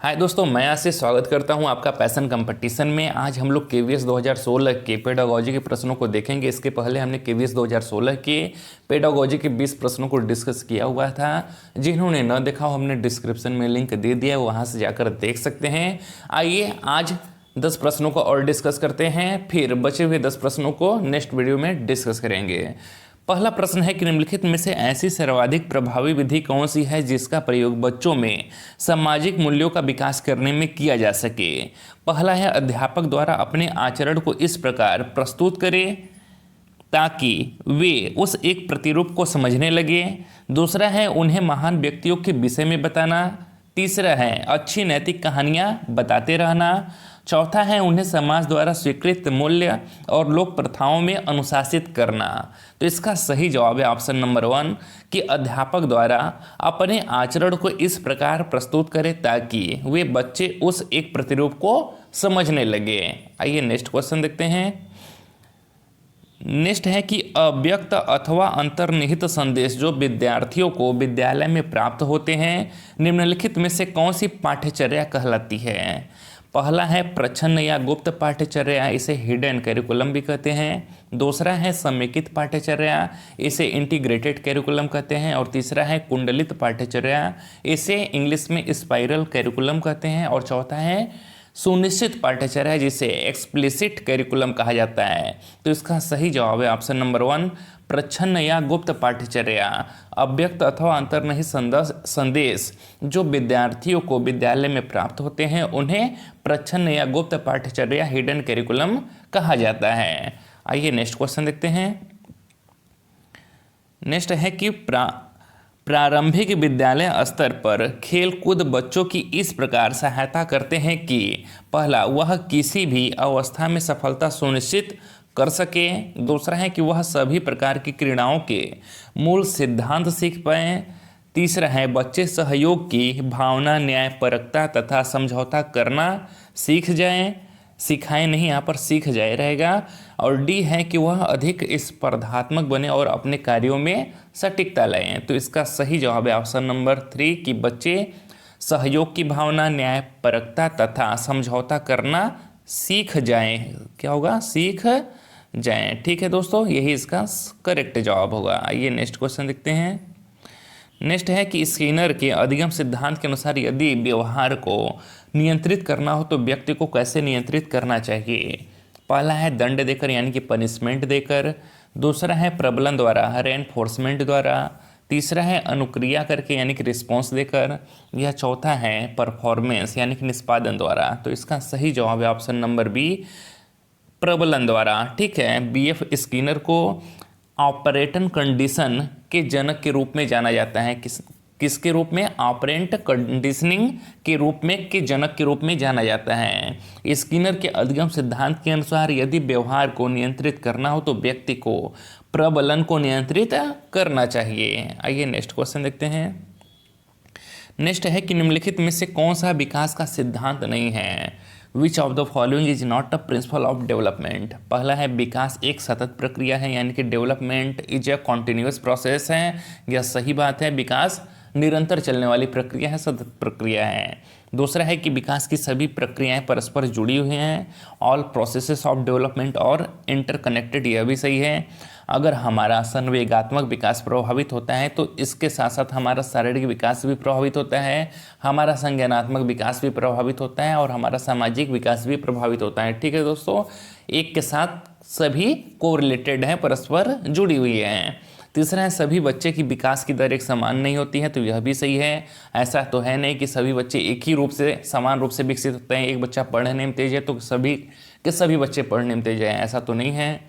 हाय दोस्तों, मैं आज से स्वागत करता हूं आपका पैशन कंपटीशन में। आज हम लोग केवीएस 2016 के पेडागोजी के प्रश्नों को देखेंगे। इसके पहले हमने केवीएस 2016 के पेडागोजी के 20 प्रश्नों को डिस्कस किया हुआ था। जिन्होंने न देखा हो, हमने डिस्क्रिप्शन में लिंक दे दिया है, वहां से जाकर देख सकते हैं। आइए आज 10 प्रश्नों को और डिस्कस करते हैं, फिर बचे हुए 10 प्रश्नों को नेक्स्ट वीडियो में डिस्कस करेंगे। पहला प्रश्न है कि निम्नलिखित में से ऐसी सर्वाधिक प्रभावी विधि कौन सी है जिसका प्रयोग बच्चों में सामाजिक मूल्यों का विकास करने में किया जा सके। पहला है, अध्यापक द्वारा अपने आचरण को इस प्रकार प्रस्तुत करें ताकि वे उस एक प्रतिरूप को समझने लगे। दूसरा है, उन्हें महान व्यक्तियों के विषय में बताना। तीसरा है, अच्छी नैतिक कहानियाँ बताते रहना। चौथा है, उन्हें समाज द्वारा स्वीकृत मूल्य और लोक प्रथाओं में अनुशासित करना। तो इसका सही जवाब है ऑप्शन नंबर 1 कि अध्यापक द्वारा अपने आचरण को इस प्रकार प्रस्तुत करें ताकि वे बच्चे उस एक प्रतिरूप को समझने लगे। आइए नेक्स्ट क्वेश्चन देखते हैं। नेक्स्ट है कि अव्यक्त अथवा अंतर्निहित संदेश जो विद्यार्थियों को विद्यालय में प्राप्त होते हैं, निम्नलिखित में से कौन सी पाठ्यचर्या कहलाती है। पहला है प्रच्छन्न या गुप्त पाठ्यचर्या, इसे हिडन करिकुलम भी कहते हैं। दूसरा है समेकित पाठ्यचर्या, इसे इंटीग्रेटेड करिकुलम कहते हैं। और तीसरा है कुंडलित पाठ्यचर्या, इसे इंग्लिश में स्पाइरल करिकुलम कहते हैं। और चौथा है सुनिश्चित पाठ्यचर्या, जिसे एक्सप्लिसिट करिकुलम कहा जाता है। तो इसका सही जवाब है ऑप्शन नंबर 1 प्रच्छन्न या गुप्त पाठ्यचर्या। अव्यक्त अथवा अंतर्निहित संदेश जो विद्यार्थियों को विद्यालय में प्राप्त होते हैं, उन्हें प्रच्छन्न या गुप्त पाठ्यचर्या हिडन करिकुलम कहा जाता है। आइए नेक्स्ट क्वेश्चन देखते हैं। नेक्स्ट है कि प्रारंभिक विद्यालय स्तर पर खेल कूद बच्चों की इस प्रकार सहायता करते हैं कि पहला, वह किसी भी अवस्था में सफलता सुनिश्चित कर सके। दूसरा है कि वह सभी प्रकार की क्रीड़ाओं के मूल सिद्धांत सीख पाएँ। तीसरा है, बच्चे सहयोग की भावना, न्यायपरकता तथा समझौता करना सीख जाएं, सिखाएं नहीं, यहाँ पर सीख जाए रहेगा। और डी है कि वह अधिक स्पर्धात्मक बने और अपने कार्यों में सटीकता लाएं। तो इसका सही जवाब है ऑप्शन नंबर 3 कि बच्चे सहयोग की भावना, न्यायपरकता तथा समझौता करना सीख जाएं। क्या होगा? सीख जाएं। ठीक है दोस्तों, यही इसका करेक्ट जवाब होगा। आइए नेक्स्ट क्वेश्चन देखते हैं। नेक्स्ट है कि स्किनर के अधिगम सिद्धांत के अनुसार यदि व्यवहार को नियंत्रित करना हो तो व्यक्ति को कैसे नियंत्रित करना चाहिए। पहला है दंड देकर यानी कि पनिशमेंट देकर। दूसरा है प्रबलन द्वारा, रेनफोर्समेंट द्वारा। तीसरा है अनुक्रिया करके यानी कि रिस्पॉन्स देकर। यह चौथा है परफॉर्मेंस यानी कि निष्पादन द्वारा। तो इसका सही जवाब है ऑप्शन नंबर बी प्रबलन द्वारा। ठीक है, बीएफ स्किनर को ऑपरेटन कंडीशन के जनक के रूप में जाना जाता है। किसके रूप में? ऑपरेंट कंडीशनिंग के रूप में, के जनक के रूप में जाना जाता है। स्किनर के अधिगम सिद्धांत के अनुसार यदि व्यवहार को नियंत्रित करना हो तो व्यक्ति को प्रबलन को नियंत्रित करना चाहिए। आइए नेक्स्ट क्वेश्चन देखते हैं। नेक्स्ट है कि निम्नलिखित में से कौन सा विकास का सिद्धांत नहीं है। Which of the following is not a principle of development. पहला है विकास एक सतत प्रक्रिया है यानी कि development is a continuous process है। यह सही बात है, विकास निरंतर चलने वाली प्रक्रिया है, सतत प्रक्रिया है। दूसरा है कि विकास की सभी प्रक्रियाएं परस्पर जुड़ी हुई हैं, ऑल प्रोसेसेस ऑफ डेवलपमेंट और इंटरकनेक्टेड। यह भी सही है। अगर हमारा संवेगात्मक विकास प्रभावित होता है तो इसके साथ साथ हमारा शारीरिक विकास भी प्रभावित होता है, हमारा संज्ञानात्मक विकास भी प्रभावित होता है और हमारा सामाजिक विकास भी प्रभावित होता है। ठीक है दोस्तों, एक के साथ सभी कोरिलेटेड हैं, परस्पर जुड़ी हुई हैं। तीसरा है सभी बच्चे की विकास की दर एक समान नहीं होती है। तो यह भी सही है। ऐसा तो है नहीं कि सभी बच्चे एक ही रूप से समान रूप से विकसित होते हैं। एक बच्चा पढ़ने में तेज है तो सभी के सभी बच्चे पढ़ने में तेज हैं, ऐसा तो नहीं है।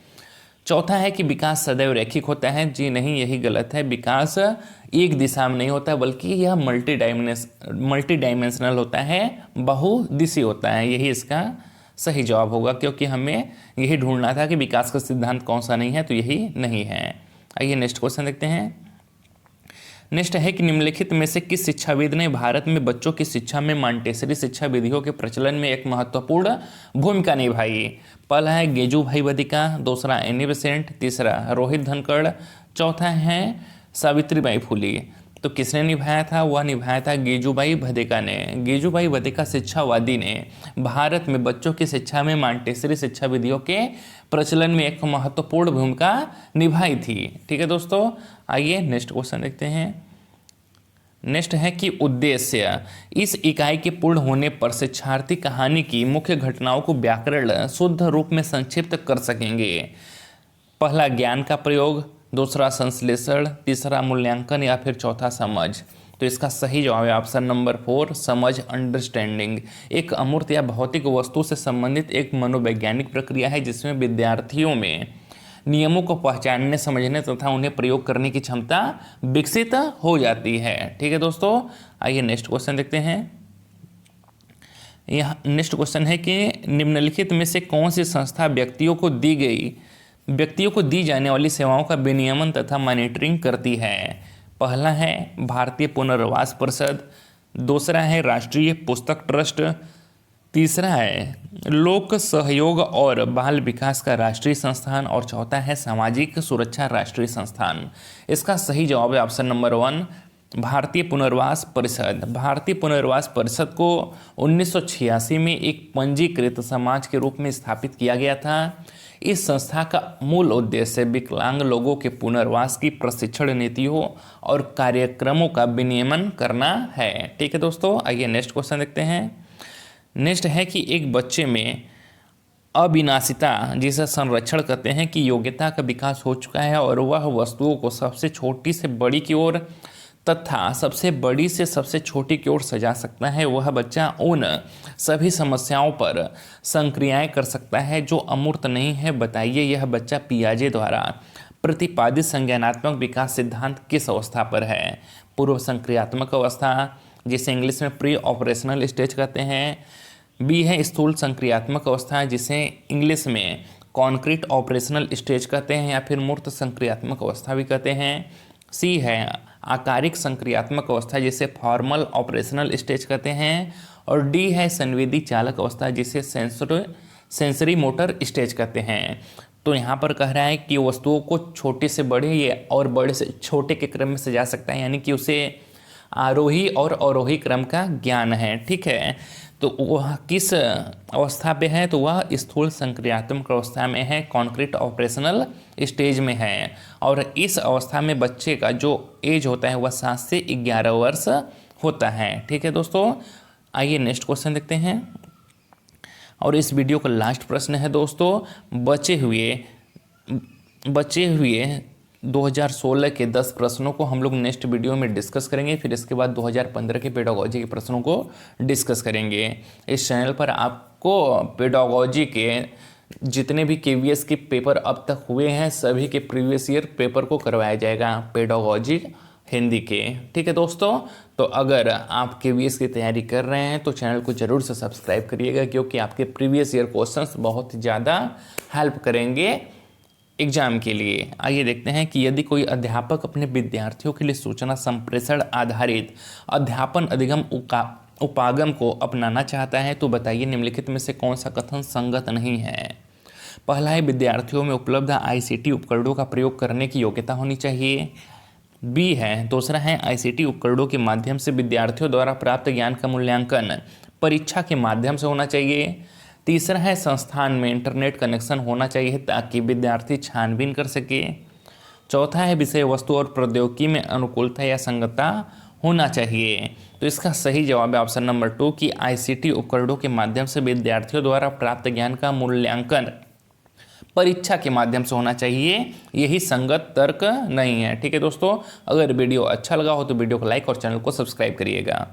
चौथा है कि विकास सदैव रैखिक होता है। जी नहीं, यही गलत है। विकास एक दिशा में नहीं होता बल्कि यह मल्टी डायमेंशनल होता है, बहुदिशीय होता है। यही इसका सही जवाब होगा, क्योंकि हमें यही ढूंढना था कि विकास का सिद्धांत कौन सा नहीं है, तो यही नहीं है। आइए नेक्स्ट क्वेश्चन देखते हैं। नेक्स्ट है कि निम्नलिखित में से किस शिक्षाविद ने भारत में बच्चों की शिक्षा में मॉन्टेसरी शिक्षा विधियों के प्रचलन में एक महत्वपूर्ण भूमिका निभाई। पहला है गेजू भाई बदिका, दूसरा एनी बेसेंट, तीसरा रोहित धनखड़, चौथा है सावित्रीबाई फुले। तो किसने निभाया था? वह निभाया था गिजुभाई भदेका ने। गिजुभाई भदेका शिक्षावादी ने भारत में बच्चों की शिक्षा में मॉन्टेसरी शिक्षा विधियों के प्रचलन में एक महत्वपूर्ण भूमिका निभाई थी। ठीक है दोस्तों, आइए नेक्स्ट क्वेश्चन देखते हैं। नेक्स्ट है कि उद्देश्य। इस इकाई के पूर्ण होने पर शिक्षार्थी कहानी की मुख्य घटनाओं को व्याकरण शुद्ध रूप में संक्षिप्त कर सकेंगे। पहला ज्ञान का प्रयोग, दूसरा संश्लेषण, तीसरा मूल्यांकन या फिर चौथा समझ। तो इसका सही जवाब है ऑप्शन नंबर 4 समझ, अंडरस्टैंडिंग। एक अमूर्त या भौतिक वस्तु से संबंधित एक मनोवैज्ञानिक प्रक्रिया है जिसमें विद्यार्थियों में नियमों को पहचानने, समझने तथा उन्हें प्रयोग करने की क्षमता विकसित हो जाती है। ठीक है दोस्तों, आइए नेक्स्ट क्वेश्चन देखते हैं। यह नेक्स्ट क्वेश्चन है कि निम्नलिखित में से कौन सी संस्था व्यक्तियों को दी जाने वाली सेवाओं का विनियमन तथा मॉनिटरिंग करती है? पहला है भारतीय पुनर्वास परिषद, दूसरा है राष्ट्रीय पुस्तक ट्रस्ट, तीसरा है लोक सहयोग और बाल विकास का राष्ट्रीय संस्थान और चौथा है सामाजिक सुरक्षा राष्ट्रीय संस्थान। इसका सही जवाब है ऑप्शन नंबर 1 भारतीय पुनर्वास परिषद। भारतीय पुनर्वास परिषद को 1986 में एक पंजीकृत समाज के रूप में स्थापित किया गया था। इस संस्था का मूल उद्देश्य विकलांग लोगों के पुनर्वास की प्रशिक्षण नीतियों और कार्यक्रमों का विनियमन करना है। ठीक है दोस्तों, आइए नेक्स्ट क्वेश्चन देखते हैं। नेक्स्ट है कि एक बच्चे में अविनाशिता, जिसे संरक्षण कहते हैं, कि योग्यता का विकास हो चुका है और वह वस्तुओं को सबसे छोटी से बड़ी की ओर तथा सबसे बड़ी से सबसे छोटी की ओर सजा सकता है। वह बच्चा उन सभी समस्याओं पर संक्रियाएं कर सकता है जो अमूर्त नहीं है। बताइए यह बच्चा पियाजे द्वारा प्रतिपादित संज्ञानात्मक विकास सिद्धांत किस अवस्था पर है? पूर्व संक्रियात्मक अवस्था, जिसे इंग्लिश में प्री ऑपरेशनल स्टेज कहते हैं। बी है स्थूल संक्रियात्मक अवस्था, जिसे इंग्लिश में कॉन्क्रीट ऑपरेशनल स्टेज कहते हैं या फिर मूर्त संक्रियात्मक अवस्था भी कहते हैं। सी है आकारिक संक्रियात्मक अवस्था, जिसे फॉर्मल ऑपरेशनल स्टेज कहते हैं। और डी है संवेदी चालक अवस्था, जिसे सेंसरी मोटर स्टेज कहते हैं। तो यहाँ पर कह रहा है कि वस्तुओं को छोटे से बड़े और बड़े से छोटे के क्रम में सजा सकता है, यानी कि उसे आरोही और अवरोही क्रम का ज्ञान है। ठीक है, तो वह किस अवस्था पे है? तो वह स्थूल संक्रियात्मक अवस्था में है, कॉन्क्रीट ऑपरेशनल स्टेज में है। और इस अवस्था में बच्चे का जो एज होता है वह 7 से 11 वर्ष होता है। ठीक है दोस्तों, आइए नेक्स्ट क्वेश्चन देखते हैं। और इस वीडियो का लास्ट प्रश्न है दोस्तों, बचे हुए 2016 के 10 प्रश्नों को हम लोग नेक्स्ट वीडियो में डिस्कस करेंगे। फिर इसके बाद 2015 के पेडागोजी के प्रश्नों को डिस्कस करेंगे। इस चैनल पर आपको पेडागोजी के जितने भी केवीएस के पेपर अब तक हुए हैं सभी के प्रीवियस ईयर पेपर को करवाया जाएगा पेडागोजी हिंदी के। ठीक है दोस्तों, तो अगर आप केवीएस की तैयारी कर रहे हैं तो चैनल को ज़रूर से सब्सक्राइब करिएगा, क्योंकि आपके प्रीवियस ईयर क्वेश्चंस बहुत ज़्यादा हेल्प करेंगे एग्जाम के लिए। आइए देखते हैं कि यदि कोई अध्यापक अपने विद्यार्थियों के लिए सूचना संप्रेषण आधारित अध्यापन अधिगम उपागम को अपनाना चाहता है तो बताइए निम्नलिखित में से कौन सा कथन संगत नहीं है? पहला है विद्यार्थियों में उपलब्ध आईसीटी उपकरणों का प्रयोग करने की योग्यता होनी चाहिए। बी है, दूसरा है आईसीटी उपकरणों के माध्यम से विद्यार्थियों द्वारा प्राप्त ज्ञान का मूल्यांकन परीक्षा के माध्यम से होना चाहिए। तीसरा है संस्थान में इंटरनेट कनेक्शन होना चाहिए ताकि विद्यार्थी छानबीन कर सके। चौथा है विषय वस्तु और प्रौद्योगिकी में अनुकूलता या संगतता होना चाहिए। तो इसका सही जवाब है ऑप्शन नंबर 2 कि आईसीटी उपकरणों के माध्यम से विद्यार्थियों द्वारा प्राप्त ज्ञान का मूल्यांकन परीक्षा के माध्यम से होना चाहिए, यही संगत तर्क नहीं है। ठीक है दोस्तों, अगर वीडियो अच्छा लगा हो तो वीडियो को लाइक और चैनल को सब्सक्राइब करिएगा।